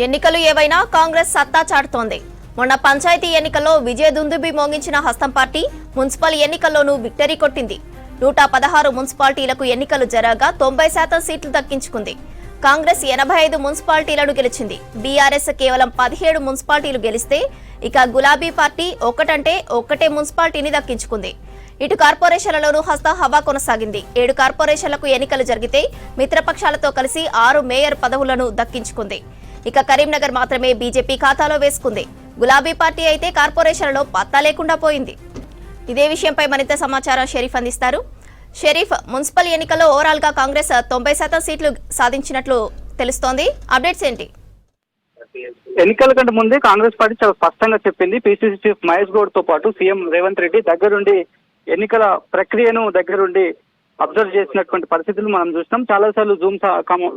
ఎన్నికలు ఏవైనా కాంగ్రెస్ సత్తా చాటుతోంది. మొన్న పంచాయతీ ఎన్నికల్లో విజయదుందుబి మోగించిన హస్తం పార్టీ మున్సిపల్ ఎన్నికల్లోనూ విక్టరీ కొట్టింది. 116 మున్సిపాలిటీలకు ఎన్నికలు జరగగా 90% సీట్లు దక్కించుకుంది. కాంగ్రెస్ 85 మున్సిపాలిటీలను గెలిచింది. బీఆర్ఎస్ కేవలం 17 మున్సిపాలిటీలు గెలిస్తే ఇక గులాబీ పార్టీ ఒక్కటే మున్సిపాలిటీని దక్కించుకుంది. ఇటు కార్పొరేషన్లలోనూ హస్త హవా కొనసాగింది. 7 కార్పొరేషన్లకు ఎన్నికలు జరిగితే మిత్రపక్షాలతో కలిసి 6 మేయర్ పదవులను దక్కించుకుంది. ఇక కరీంనగర్ మాత్రమే బీజేపీ ఖాతాలో వేసుకుంది. గులాబీ పార్టీ అయితే కార్పొరేషన్లలో పత్తా లేకుండా పోయింది. ఇదే విషయంపై మరింత సమాచారం షరీఫ్ అందిస్తారు. షరీఫ్, మున్సిపల్ ఎన్నికల్లో ఓవరాల్ గా కాంగ్రెస్ 90% సీట్లు సాధించినట్లు తెలుస్తోంది. అప్డేట్స్ ఏంటి? ఎన్నికల కంటే ముందే కాంగ్రెస్ పార్టీ చాలా స్పష్టంగా చెప్పింది. పిసిసి చీఫ్ మహేష్ గౌడ్ తో పాటు సీఎం రేవంత్ రెడ్డి దగ్గరుండి ఎన్నికల ప్రక్రియను దగ్గరుండి అబ్జర్వ్ చేసినటువంటి పరిస్థితులు మనం చూసినాం. చాలా సార్లు జూమ్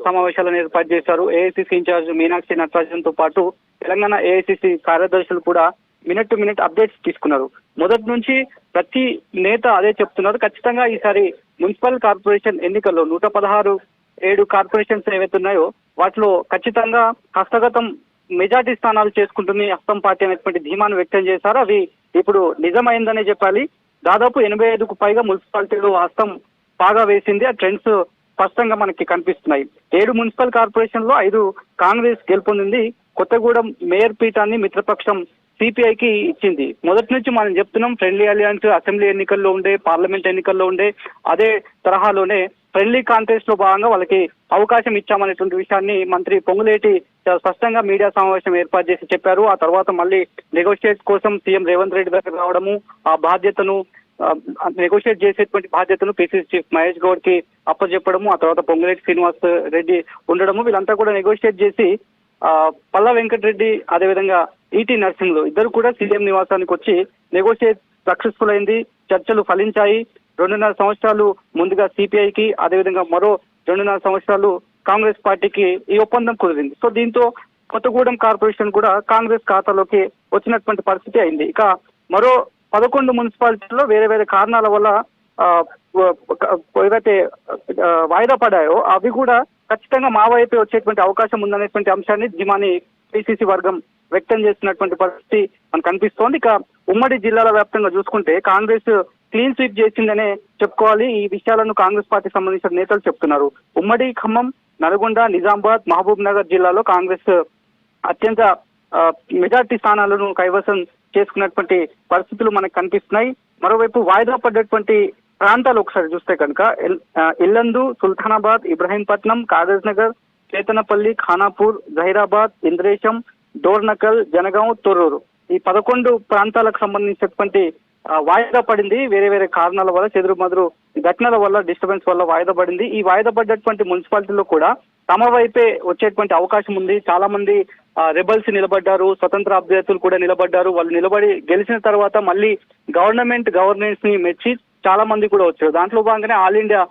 సమావేశాలను ఏర్పాటు చేశారు. ఏఐసిసి ఇన్ఛార్జ్ మీనాక్షి నటరాజన్ తో పాటు తెలంగాణ ఏఐసిసి కార్యదర్శులు కూడా మినిట్ టు మినిట్ అప్డేట్స్ తీసుకున్నారు. మొదటి నుంచి ప్రతి నేత అదే చెప్తున్నారు. ఖచ్చితంగా ఈసారి మున్సిపల్ కార్పొరేషన్ ఎన్నికల్లో 116 కార్పొరేషన్స్ ఏవైతే ఉన్నాయో వాటిలో ఖచ్చితంగా హస్తగతం మెజార్టీ స్థానాలు చేసుకుంటుంది హస్తం పార్టీ అనేటువంటి ధీమాను వ్యక్తం చేశారు. అవి ఇప్పుడు నిజమైందనే చెప్పాలి. దాదాపు 85కు పైగా మున్సిపాలిటీలు హస్తం బాగా వేసింది. ఆ ట్రెండ్స్ స్పష్టంగా మనకి కనిపిస్తున్నాయి. 7 మున్సిపల్ కార్పొరేషన్ లో 5 కాంగ్రెస్ గెలుపొందింది. కొత్తగూడెం మేయర్ పీఠాన్ని మిత్రపక్షం సిపిఐకి ఇచ్చింది. మొదటి నుంచి మనం చెప్తున్నాం, ఫ్రెండ్లీ అలయన్స్ అసెంబ్లీ ఎన్నికల్లో ఉండే, పార్లమెంట్ ఎన్నికల్లో ఉండే, అదే తరహాలోనే ఫ్రెండ్లీ కాంటెస్ట్ లో భాగంగా వాళ్ళకి అవకాశం ఇచ్చామనేటువంటి విషయాన్ని మంత్రి పొంగులేటి చాలా స్పష్టంగా మీడియా సమావేశం ఏర్పాటు చేసి చెప్పారు. ఆ తర్వాత మళ్ళీ నెగోషియేట్ కోసం సీఎం రేవంత్ రెడ్డి దగ్గర రావడము, ఆ బాధ్యతను నెగోషియేట్ చేసేటువంటి బాధ్యతను పిసిసి చీఫ్ మహేష్ గౌడ్ కి అప్పచెప్పడము, ఆ తర్వాత పొంగులేటి శ్రీనివాస్ రెడ్డి ఉండడము, వీళ్ళంతా కూడా నెగోషియేట్ చేసి పల్లా వెంకటరెడ్డి అదేవిధంగా ఈటీ నరసింహులు ఇద్దరు కూడా సీఎం నివాసానికి వచ్చి నెగోషియేట్ సక్సెస్ఫుల్ అయింది. చర్చలు ఫలించాయి. 2.5 సంవత్సరాలు ముందుగా సిపిఐకి, అదేవిధంగా మరో 2.5 సంవత్సరాలు కాంగ్రెస్ పార్టీకి ఈ ఒప్పందం కుదిరింది. సో దీంతో కొత్తగూడెం కార్పొరేషన్ కూడా కాంగ్రెస్ ఖాతాలోకి వచ్చినటువంటి పరిస్థితి అయింది. ఇక మరో 11 మున్సిపాలిటీల్లో వేరే కారణాల వల్ల ఏవైతే వాయిదా పడాయో అవి కూడా ఖచ్చితంగా మా వైపే వచ్చేటువంటి అవకాశం ఉందనేటువంటి అంశాన్ని ధీమాని పిసిసి వర్గం వ్యక్తం చేస్తున్నటువంటి పరిస్థితి మనకు కనిపిస్తోంది. ఇక ఉమ్మడి జిల్లాల వ్యాప్తంగా చూసుకుంటే కాంగ్రెస్ క్లీన్ స్వీప్ చేసిందనే చెప్పుకోవాలి. ఈ విషయాలను కాంగ్రెస్ పార్టీకి సంబంధించిన నేతలు చెప్తున్నారు. ఉమ్మడి ఖమ్మం, నల్గొండ, నిజామాబాద్, మహబూబ్ నగర్ జిల్లాలో కాంగ్రెస్ అత్యంత మెజార్టీ స్థానాలను కైవసం చేసుకున్నటువంటి పరిస్థితులు మనకు కనిపిస్తున్నాయి. మరోవైపు వాయిదా పడ్డటువంటి ప్రాంతాలు ఒకసారి చూస్తే కనుక ఇల్లందు, సుల్తానాబాద్, ఇబ్రహీంపట్నం, కాగజ్ నగర్, చేతనపల్లి, ఖానాపూర్, జహీరాబాద్, ఇంద్రేశం, డోర్నకల్, జనగాం, తొర్రూరు ఈ 11 ప్రాంతాలకు సంబంధించినటువంటి వాయిదా పడింది. వేరే కారణాల వల్ల, చెదురుమదురు ఘటనల వల్ల, డిస్టర్బెన్స్ వల్ల వాయిదా పడింది. ఈ వాయిదా పడ్డటువంటి మున్సిపాలిటీలో కూడా తమ వైపే వచ్చేటువంటి అవకాశం ఉంది. చాలా మంది రెబల్స్ నిలబడ్డారు, స్వతంత్ర అభ్యర్థులు కూడా నిలబడ్డారు. వాళ్ళు నిలబడి గెలిచిన తర్వాత మళ్ళీ గవర్నెన్స్ ని మెచ్చి చాలా మంది కూడా వచ్చారు. దాంట్లో భాగంగానే ఆల్ ఇండియా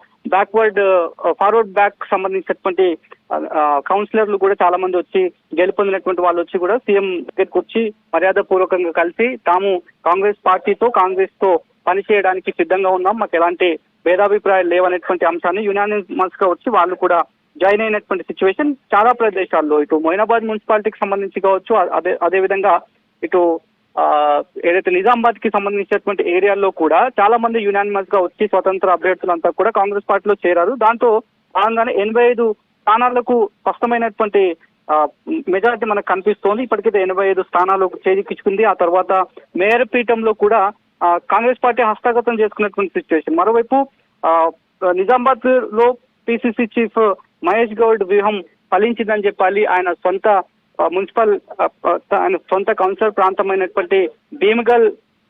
ఫార్వర్డ్ బ్యాక్ సంబంధించినటువంటి కౌన్సిలర్లు కూడా చాలా మంది వచ్చి గెలుపొందినటువంటి వాళ్ళు వచ్చి కూడా సీఎం దగ్గరికి వచ్చి మర్యాద పూర్వకంగా కలిసి తాము కాంగ్రెస్ తో పనిచేయడానికి సిద్ధంగా ఉన్నాం, మాకు ఎలాంటి భేదాభిప్రాయాలు లేవనేటువంటి అంశాన్ని యునానిమస్ గా వచ్చి వాళ్ళు కూడా జాయిన్ అయినటువంటి సిచ్యువేషన్ చాలా ప్రదేశాల్లో, ఇటు మొయినాబాద్ మున్సిపాలిటీకి సంబంధించి కావచ్చు, అదేవిధంగా ఇటు ఏదైతే నిజామాబాద్ కి సంబంధించినటువంటి ఏరియాల్లో కూడా చాలా మంది యునానిమస్ గా వచ్చి స్వతంత్ర అభ్యర్థులంతా కూడా కాంగ్రెస్ పార్టీలో చేరారు. దాంతో భాగంగానే 85 స్థానాలకు స్పష్టమైనటువంటి మెజారిటీ మనకు కనిపిస్తోంది. ఇప్పటికైతే 85 స్థానాలు చేజిక్కించుకుంది. ఆ తర్వాత మేయర్ పీఠంలో కూడా కాంగ్రెస్ పార్టీ హస్తగతం చేసుకున్నటువంటి సిచ్యువేషన్. మరోవైపు నిజామాబాద్ లో పిసిసి చీఫ్ మహేష్ గౌడ్ వ్యూహం ఫలించిందని చెప్పాలి. ఆయన సొంత కౌన్సిలర్ ప్రాంతమైనటువంటి భీమగల్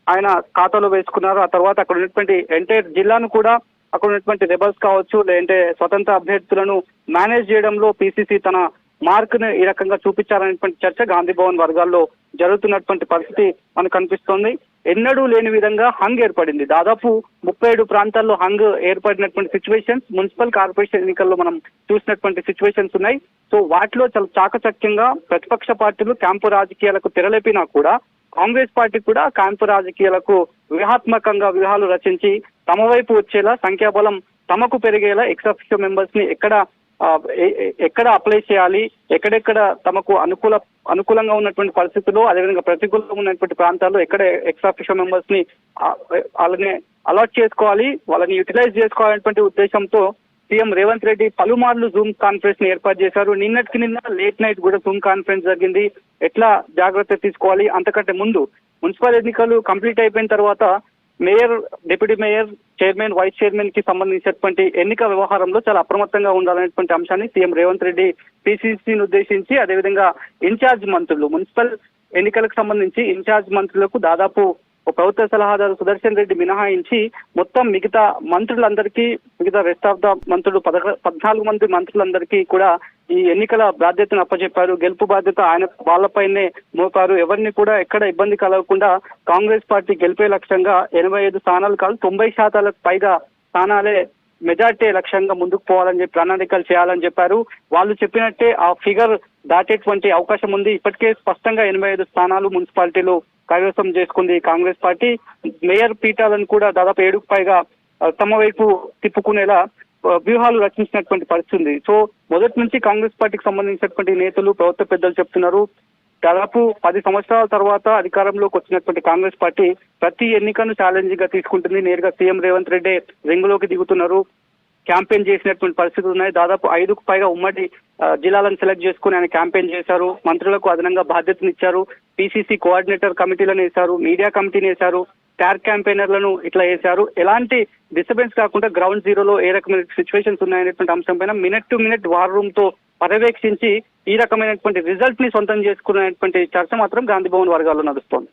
ఆయన ఖాతాలో వేసుకున్నారు. ఆ తర్వాత అక్కడ ఉన్నటువంటి ఎంటైర్ జిల్లాను కూడా అక్కడ ఉన్నటువంటి రెబల్స్ కావచ్చు, లేదంటే స్వతంత్ర అభ్యర్థులను మేనేజ్ చేయడంలో పిసిసి తన మార్క్ ను ఈ రకంగా చూపించాలనేటువంటి చర్చ గాంధీ భవన్ వర్గాల్లో జరుగుతున్నటువంటి పరిస్థితి మనకు కనిపిస్తోంది. ఎన్నడూ లేని విధంగా హంగ్ ఏర్పడింది. దాదాపు 37 ప్రాంతాల్లో హంగ్ ఏర్పడినటువంటి సిచ్యువేషన్స్ మున్సిపల్ కార్పొరేషన్ ఎన్నికల్లో మనం చూసినటువంటి సిచ్యువేషన్స్ ఉన్నాయి. సో వాటిలో చాలా చాకచక్యంగా ప్రతిపక్ష పార్టీలు క్యాంపు రాజకీయాలకు తెరలేపినా కూడా కాంగ్రెస్ పార్టీ కూడా క్యాంపు రాజకీయాలకు వ్యూహాలు రచించి తమ వైపు వచ్చేలా, సంఖ్యాబలం తమకు పెరిగేలా ఎక్స్ అఫిషియో మెంబర్స్ ని ఎక్కడ ఎక్కడ అప్లై చేయాలి, ఎక్కడెక్కడ తమకు అనుకూలంగా ఉన్నటువంటి పరిస్థితుల్లో, అదేవిధంగా ప్రతికూలంగా ఉన్నటువంటి ప్రాంతాల్లో ఎక్కడ ఎక్స్ ఆఫీషియో మెంబర్స్ ని వాళ్ళని అలాట్ చేసుకోవాలి, వాళ్ళని యూటిలైజ్ చేసుకోవాలనేటువంటి ఉద్దేశంతో సీఎం రేవంత్ రెడ్డి పలుమార్లు జూమ్ కాన్ఫరెన్స్ ని ఏర్పాటు చేశారు. నిన్నటికి నిన్న లేట్ నైట్ కూడా జూమ్ కాన్ఫరెన్స్ జరిగింది. ఎట్లా జాగ్రత్త తీసుకోవాలి, అంతకంటే ముందు మున్సిపల్ ఎన్నికలు కంప్లీట్ అయిపోయిన తర్వాత mayor, deputy mayor, chairman, vice chairman కి సంబంధించినటువంటి ఎన్నిక వ్యవహారంలో చాలా అప్రమత్తంగా ఉండాలనేటువంటి అంశాన్ని సీఎం రేవంత్ రెడ్డి పిసిసిని ఉద్దేశించి, అదేవిధంగా ఇన్ఛార్జ్ మంత్రులు, మున్సిపల్ ఎన్నికలకు సంబంధించి ఇన్ఛార్జ్ మంత్రులకు దాదాపు ప్రభుత్వ సలహాదారు సుదర్శన్ రెడ్డి మినహాయించి మొత్తం మిగతా మంత్రులందరికీ, మిగతా రెస్ట్ ఆఫ్ ద మంత్రులు 14 మంది మంత్రులందరికీ కూడా ఈ ఎన్నికల బాధ్యతను అప్పచెప్పారు. గెలుపు బాధ్యత వాళ్ళపైనే మోపారు. ఎవరిని కూడా ఎక్కడ ఇబ్బంది కలగకుండా కాంగ్రెస్ పార్టీ గెలిపే లక్ష్యంగా 85 స్థానాలు కాదు 90% పైగా స్థానాలే మెజార్టీ లక్ష్యంగా ముందుకు పోవాలని చెప్పి ప్రణాళికలు చేయాలని చెప్పారు. వాళ్ళు చెప్పినట్టే ఆ ఫిగర్ దాటేటువంటి అవకాశం ఉంది. ఇప్పటికే స్పష్టంగా 85 స్థానాలు మున్సిపాలిటీలు కైవసం చేసుకుంది కాంగ్రెస్ పార్టీ. మేయర్ పీఠాలను కూడా దాదాపు 7కు పైగా తమ వైపు తిప్పుకునేలా వ్యూహాలు రచించినటువంటి పరిస్థితి ఉంది. సో మొదటి నుంచి కాంగ్రెస్ పార్టీకి సంబంధించినటువంటి నేతలు, ప్రభుత్వ పెద్దలు చెప్తున్నారు, దాదాపు 10 సంవత్సరాల తర్వాత అధికారంలోకి వచ్చినటువంటి కాంగ్రెస్ పార్టీ ప్రతి ఎన్నికను ఛాలెంజింగ్ గా తీసుకుంటుంది. నేరుగా సీఎం రేవంత్ రెడ్డి రింగులోకి దిగుతున్నారు. క్యాంపెయిన్ చేసినటువంటి పరిస్థితులు ఉన్నాయి. దాదాపు 5కు పైగా ఉమ్మడి జిల్లాలను సెలెక్ట్ చేసుకుని ఆయన క్యాంపెయిన్ చేశారు. మంత్రులకు అదనంగా బాధ్యతనిచ్చారు. పిసిసి కోఆర్డినేటర్ కమిటీలను వేశారు, మీడియా కమిటీని వేశారు, స్టార్ క్యాంపెయినర్లను ఇట్లా వేశారు. ఎలాంటి డిస్టర్బెన్స్ కాకుండా గ్రౌండ్ జీరోలో ఏ రకమైన సిచ్యువేషన్స్ ఉన్నాయనేటువంటి అంశం పైన minute to minute war room తో పర్యవేక్షించి ఈ రకమైనటువంటి రిజల్ట్ ని సొంతం చేసుకునేటువంటి చర్చ మాత్రం గాంధీ భవన్ వర్గాల్లో నడుస్తోంది.